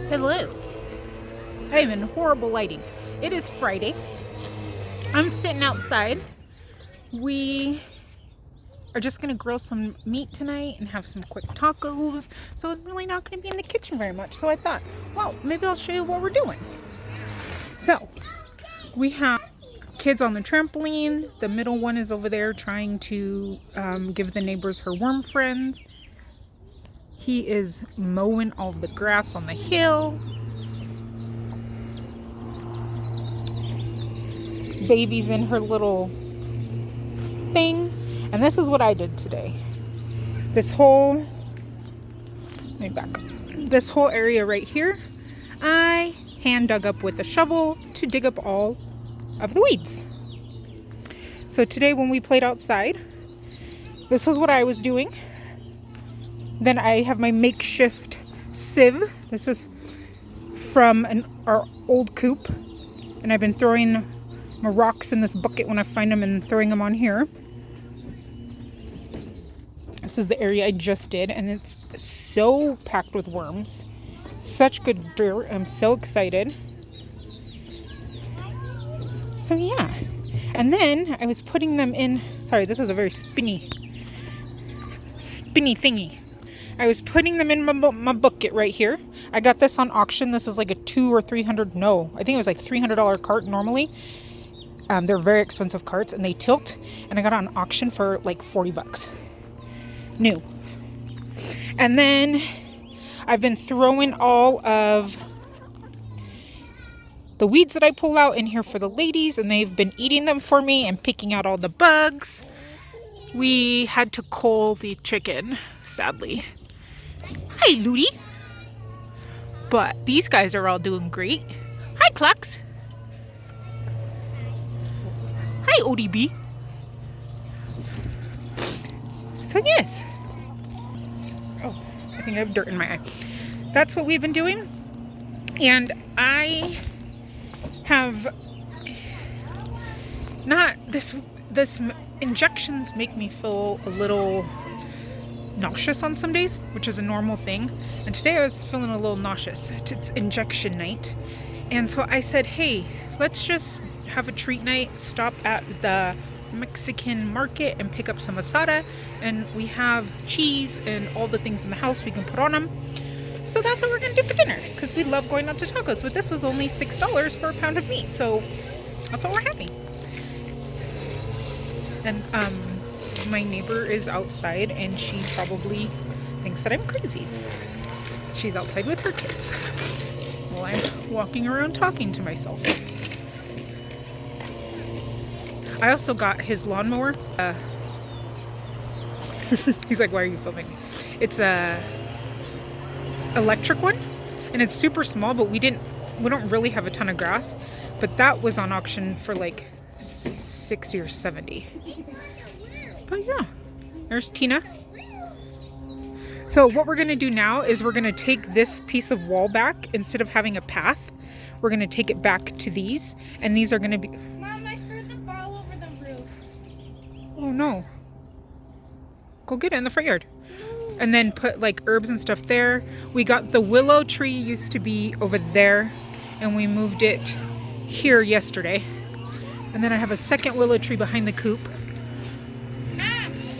Hello. I am in horrible lighting. It is Friday. I'm sitting outside. We are just gonna grill some meat tonight and have some quick tacos. So it's really not gonna be in the kitchen very much. So I thought, well, maybe I'll show you what we're doing. So we have kids on the trampoline. The middle one is over there trying to give the neighbors her worm friends. He is mowing all the grass on the hill. Baby's in her little thing. And this is what I did today. This whole area right here, I hand dug up with a shovel to dig up all of the weeds. So today when we played outside, this was what I was doing. Then I have my makeshift sieve. This is from our old coop. And I've been throwing my rocks in this bucket when I find them and throwing them on here. This is the area I just did, and it's so packed with worms. Such good dirt. I'm so excited. So yeah. And then I was putting them in, sorry, this is a very spinny thingy. I was putting them in my bucket right here. I got this on auction. This is like a I think it was like $300 cart normally. They're very expensive carts and they tilt, and I got on auction for like 40 bucks. New. And then I've been throwing all of the weeds that I pull out in here for the ladies, and they've been eating them for me and picking out all the bugs. We had to cull the chicken, sadly. Hi, Ludi. But these guys are all doing great. Hi, Clucks. Hi, ODB. So yes. Oh, I think I have dirt in my eye. That's what we've been doing. And I have not, this injections make me feel a little nauseous on some days, which is a normal thing. And today I was feeling a little nauseous. It's injection night. And so I said, hey, let's just have a treat night, stop at the Mexican market and pick up some asada, and we have cheese and all the things in the house we can put on them. So that's what we're gonna do for dinner, because we love going out to tacos, but this was only $6 for a pound of meat, so that's what we're having. And my neighbor is outside and she probably thinks that I'm crazy. She's outside with her kids while I'm walking around talking to myself. I also got his lawnmower. He's like, why are you filming me? It's a electric one, and it's super small, but we don't really have a ton of grass. But that was on auction for like $60 or $70. But yeah, there's Tina. So what we're gonna do now is we're gonna take this piece of wall back. Instead of having a path, we're gonna take it back to these, and these are gonna be. Oh no. Go get it in the front yard. And then put like herbs and stuff there. We got the willow tree used to be over there, and we moved it here yesterday. And then I have a second willow tree behind the coop.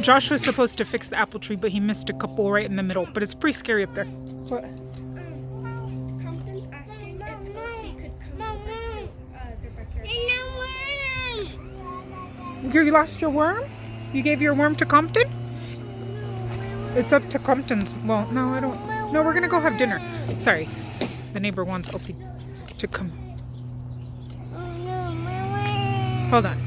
Josh was supposed to fix the apple tree, but he missed a couple right in the middle. But it's pretty scary up there. What? Compton's asking if SOOO could come over to their backyard. You lost your worm? You gave your worm to Compton? It's up to Compton's. Well, no, I don't. No, we're gonna go have dinner. Sorry. The neighbor wants Elsie to come. Hold on.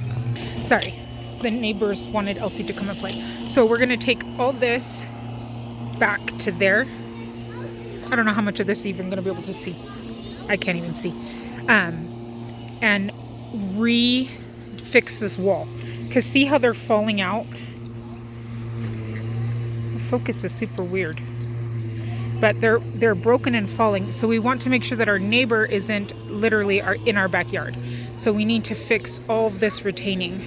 Sorry. The neighbors wanted Elsie to come and play. So we're gonna take all this back to there. I don't know how much of this is even gonna be able to see. I can't even see. And fix this wall. Because see how they're falling out? The focus is super weird. But they're broken and falling. So we want to make sure that our neighbor isn't literally in our backyard. So we need to fix all of this retaining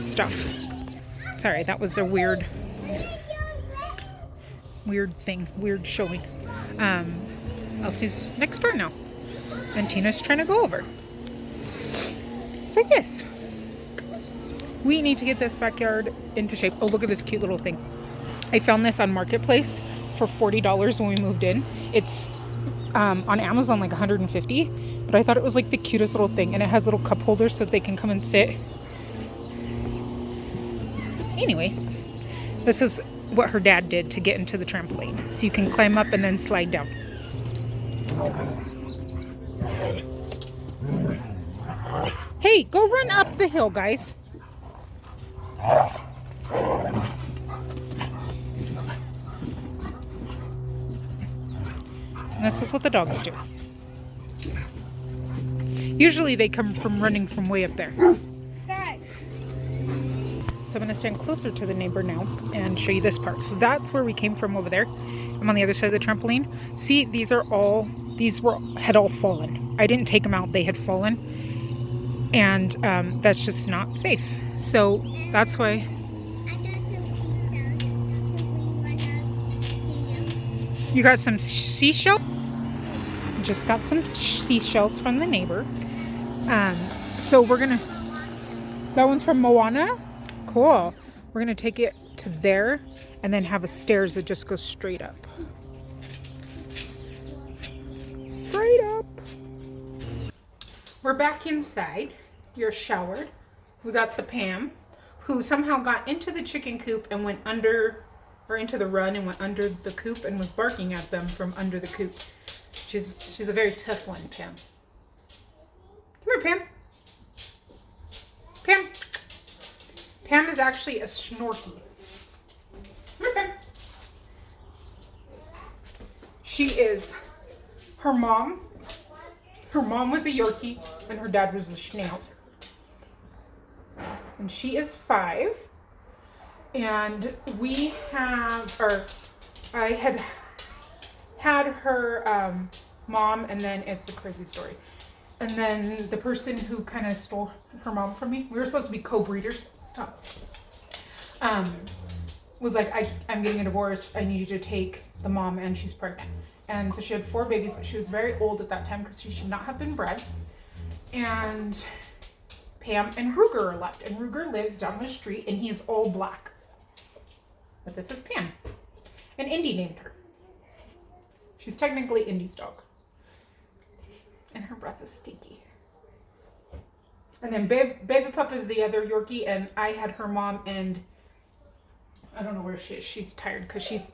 stuff. Sorry, that was a weird thing, weird showing. Elsie's next door now. And Tina's trying to go over. So yes, we need to get this backyard into shape. Oh, look at this cute little thing. I found this on Marketplace for $40 when we moved in. It's on Amazon like $150, but I thought it was like the cutest little thing. And it has little cup holders so that they can come and sit. Anyways, this is what her dad did to get into the trampoline. So you can climb up and then slide down. Hey, go run up the hill, guys. And this is what the dogs do. Usually they come from running from way up there. So I'm going to stand closer to the neighbor now and show you this part. So that's where we came from over there. I'm on the other side of the trampoline. See, these had all fallen. I didn't take them out, they had fallen. And that's just not safe. So that's why. You got some seashells? Just got some seashells from the neighbor. So we're going to, that one's from Moana. Cool. We're going to take it to there and then have a stairs that just goes straight up. Straight up. We're back inside. You're showered. We got the Pam, who somehow got into the chicken coop and went under, or into the run and went under the coop and was barking at them from under the coop. She's a very tough one, Pam. Come here, Pam. Pam. Pam is actually a Snorky. Come here, Pam. She is, her mom was a Yorkie and her dad was a Schnauzer. And she is 5. And I had her mom, and then it's a crazy story. And then the person who kind of stole her mom from me, we were supposed to be co-breeders. Stop. Was like, I'm getting a divorce. I need you to take the mom, and she's pregnant. And so she had 4 babies, but she was very old at that time because she should not have been bred. And Pam and Ruger are left. And Ruger lives down the street, and he is all black. But this is Pam. And Indy named her. She's technically Indy's dog. And her breath is stinky. And then Baby Pup is the other Yorkie, and I had her mom, and I don't know where she is. She's tired because she's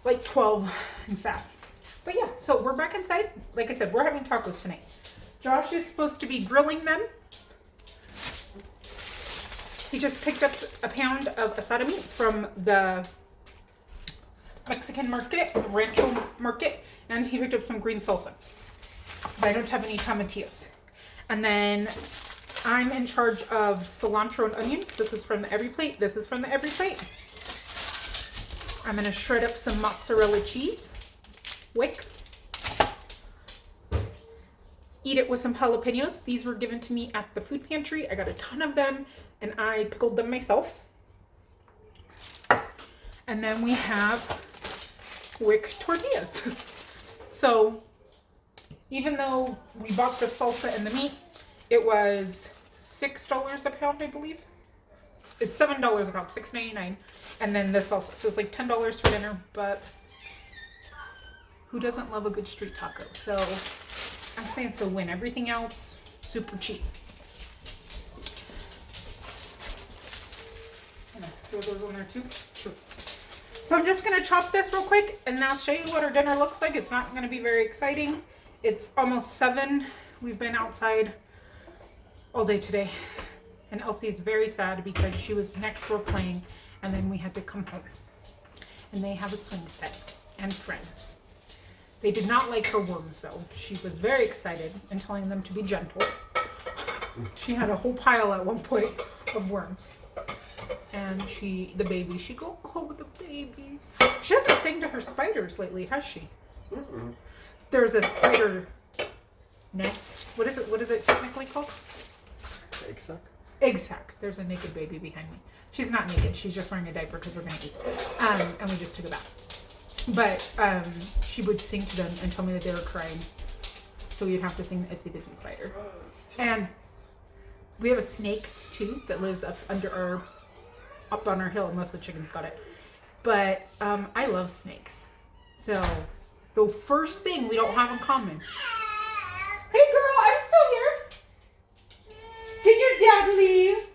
like 12 and fat. But yeah, so we're back inside. Like I said, we're having tacos tonight. Josh is supposed to be grilling them. He just picked up a pound of asada meat from the Mexican market, the Rancho market, and he picked up some green salsa. But I don't have any tomatillos. And then I'm in charge of cilantro and onion. This is from the Every Plate. This is from the Every Plate. I'm going to shred up some mozzarella cheese. Wick. Eat it with some jalapenos. These were given to me at the food pantry. I got a ton of them, and I pickled them myself. And then we have Wick tortillas. So even though we bought the salsa and the meat, it was $6 a pound, I believe. It's $7 a pound, $6.99, and then the salsa. So it's like $10 for dinner, but who doesn't love a good street taco? So I'm saying it's a win. Everything else, super cheap. I'm gonna throw those on there too. Sure. So I'm just gonna chop this real quick, and I'll show you what our dinner looks like. It's not gonna be very exciting. It's almost 7. We've been outside all day today. And Elsie is very sad because she was next door playing, and then we had to come home. And they have a swing set and friends. They did not like her worms though. She was very excited and telling them to be gentle. She had a whole pile at one point of worms. And she go, oh, the babies. She hasn't sang to her spiders lately, has she? Mm-mm. There's a spider nest. What is it technically called? Egg sack? Egg sack. There's a naked baby behind me. She's not naked. She's just wearing a diaper because we're going to eat. And we just took a bath. But she would sing to them and tell me that they were crying. So we'd have to sing Itsy Bitsy Spider. And we have a snake too that lives up on our hill, unless the chickens got it. But I love snakes. So the first thing we don't have in common. Hey girl, I'm still here. Did your dad leave?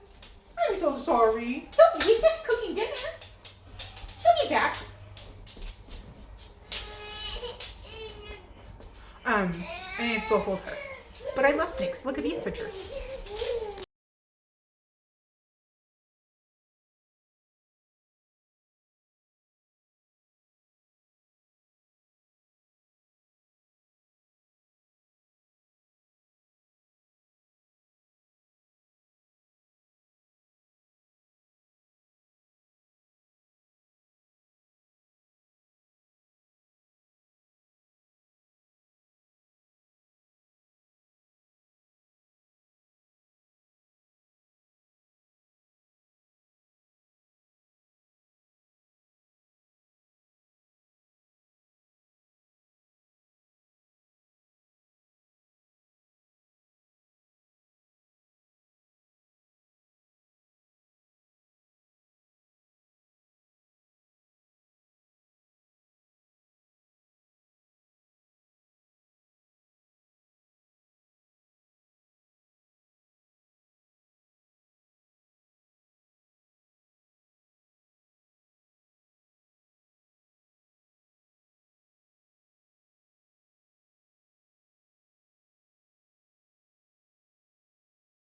I'm so sorry. Look, he's just cooking dinner. He'll be back. I need to go hold her. But I love snakes. Look at these pictures.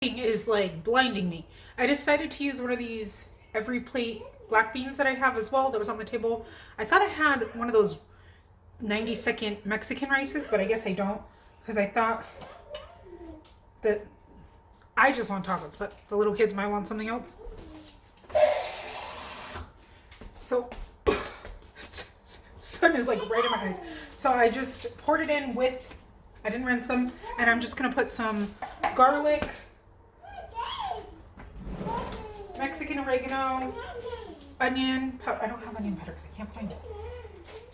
Is like blinding me. I decided to use one of these every plate black beans that I have as well that was on the table. I thought I had one of those 90-second Mexican rices, but I guess I don't, because I thought that I just want tacos, but the little kids might want something else. So sun is like right in my eyes. So I just poured it in with, I didn't rinse them, and I'm just gonna put some garlic, Mexican oregano, onion powder. I don't have onion powder because I can't find it.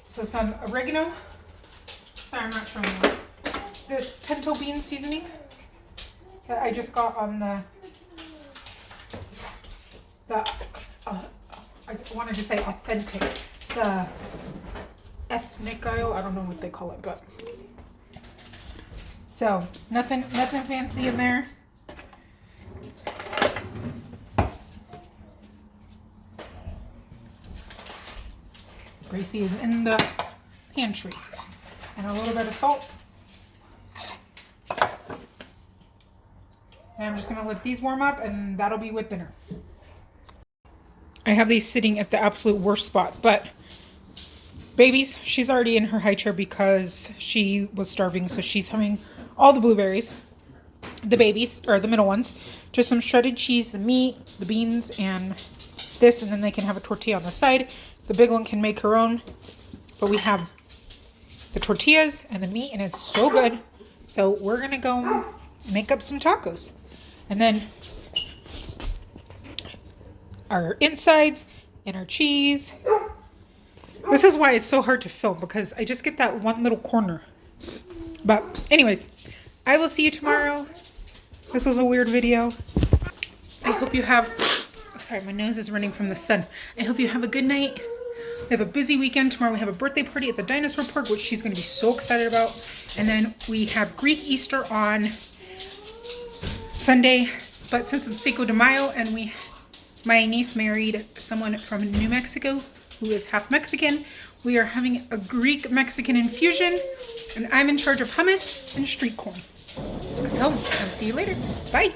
So some oregano. Sorry, I'm not showing you. This pinto bean seasoning that I just got on I wanted to say authentic, the ethnic aisle. I don't know what they call it, but so nothing fancy in there. Gracie is in the pantry. And a little bit of salt. And I'm just going to let these warm up, and that'll be with dinner. I have these sitting at the absolute worst spot, but babies, she's already in her high chair because she was starving, so she's having all the blueberries. The babies, or the middle ones, just some shredded cheese, the meat, the beans, and this, and then they can have a tortilla on the side. The big one can make her own, but we have the tortillas and the meat, and it's so good. So we're gonna go make up some tacos, and then our insides and our cheese. This is why it's so hard to film, because I just get that one little corner. But anyways, I will see you tomorrow. This was a weird video. I hope you have, sorry, my nose is running from the sun. I hope you have a good night. We have a busy weekend. Tomorrow we have a birthday party at the dinosaur park, which she's going to be so excited about. And then we have Greek Easter on Sunday. But since it's Cinco de Mayo and my niece married someone from New Mexico who is half Mexican, we are having a Greek Mexican infusion. And I'm in charge of hummus and street corn. So I'll see you later. Bye.